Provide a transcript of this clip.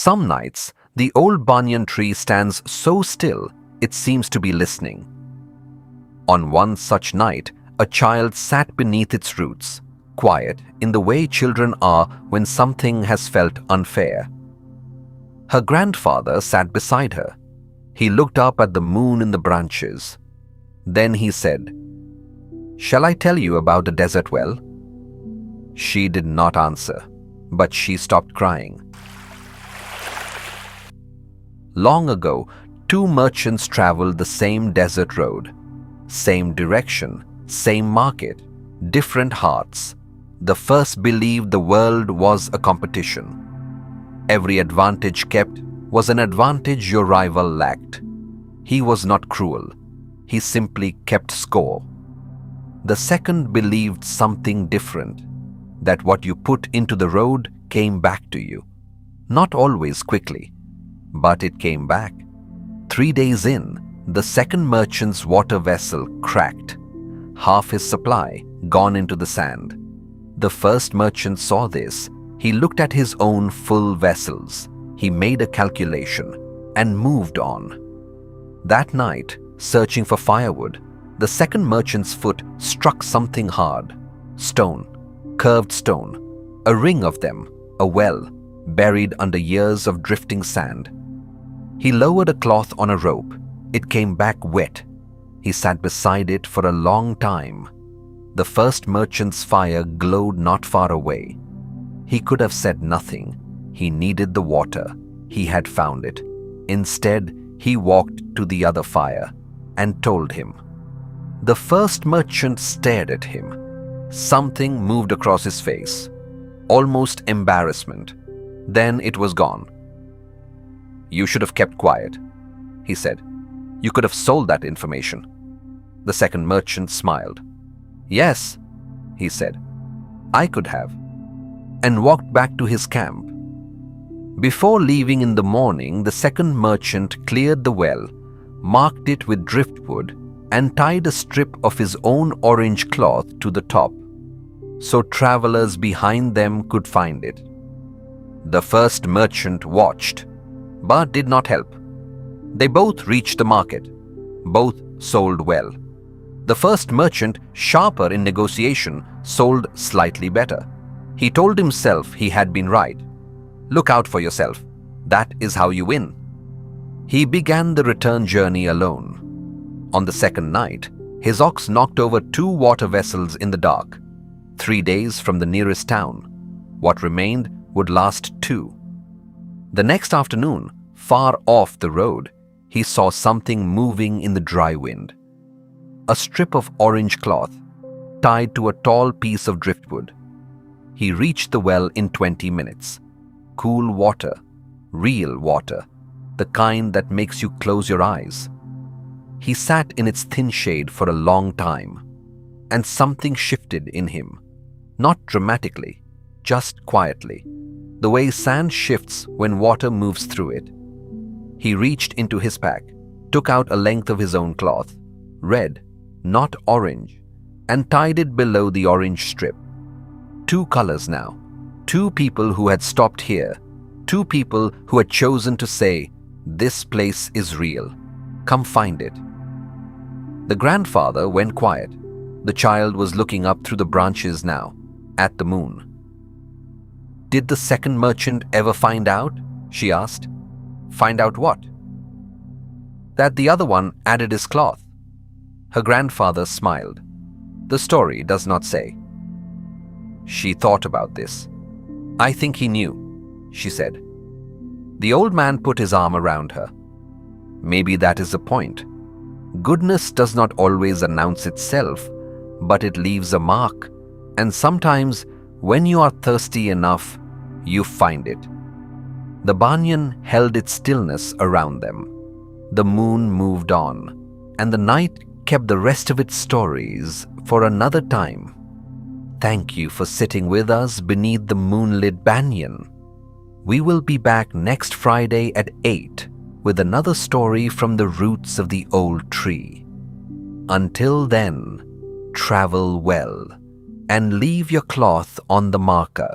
Some nights, the old banyan tree stands so still it seems to be listening. On one such night, a child sat beneath its roots, quiet in the way children are when something has felt unfair. Her grandfather sat beside her. He looked up at the moon in the branches. Then he said, "Shall I tell you about the desert well?" She did not answer, but she stopped crying. Long ago, two merchants traveled the same desert road. Same direction, same market, different hearts. The first believed the world was a competition. Every advantage kept was an advantage your rival lacked. He was not cruel. He simply kept score. The second believed something different, that what you put into the road came back to you. Not always quickly, but it came back. 3 days in, the second merchant's water vessel cracked. Half his supply gone into the sand. The first merchant saw this. He looked at his own full vessels. He made a calculation and moved on. That night, searching for firewood, the second merchant's foot struck something hard. Stone, curved stone, a ring of them, a well, buried under years of drifting sand. He lowered a cloth on a rope. It came back wet. He sat beside it for a long time. The first merchant's fire glowed not far away. He could have said nothing. He needed the water. He had found it. Instead, he walked to the other fire and told him. The first merchant stared at him. Something moved across his face, almost embarrassment. Then it was gone. "You should have kept quiet," he said. "You could have sold that information." The second merchant smiled. "Yes," he said, "I could have," and walked back to his camp. Before leaving in the morning, the second merchant cleared the well, marked it with driftwood, and tied a strip of his own orange cloth to the top, so travelers behind them could find it. The first merchant watched, but did not help. They both reached the market. Both sold well. The first merchant, sharper in negotiation, sold slightly better. He told himself he had been right. Look out for yourself. That is how you win. He began the return journey alone. On the second night, his ox knocked over 2 water vessels in the dark. 3 days from the nearest town. What remained would last 2. The next afternoon, far off the road, he saw something moving in the dry wind. A strip of orange cloth tied to a tall piece of driftwood. He reached the well in 20 minutes. Cool water, real water, the kind that makes you close your eyes. He sat in its thin shade for a long time, and something shifted in him. Not dramatically, just quietly, the way sand shifts when water moves through it. He reached into his pack, took out a length of his own cloth, red, not orange, and tied it below the orange strip. 2 colors now. 2 people who had stopped here. 2 people who had chosen to say, "This place is real. Come find it." The grandfather went quiet. The child was looking up through the branches now, at the moon. "Did the second merchant ever find out?" she asked. "Find out what?" "That the other one added his cloth." Her grandfather smiled. "The story does not say." She thought about this. "I think he knew," she said. The old man put his arm around her. "Maybe that is the point. Goodness does not always announce itself, but it leaves a mark, and sometimes when you are thirsty enough, you find it." The banyan held its stillness around them. The moon moved on, and the night kept the rest of its stories for another time. Thank you for sitting with us beneath the moonlit banyan. We will be back next Friday at 8 with another story from the roots of the old tree. Until then, travel well and leave your cloth on the marker.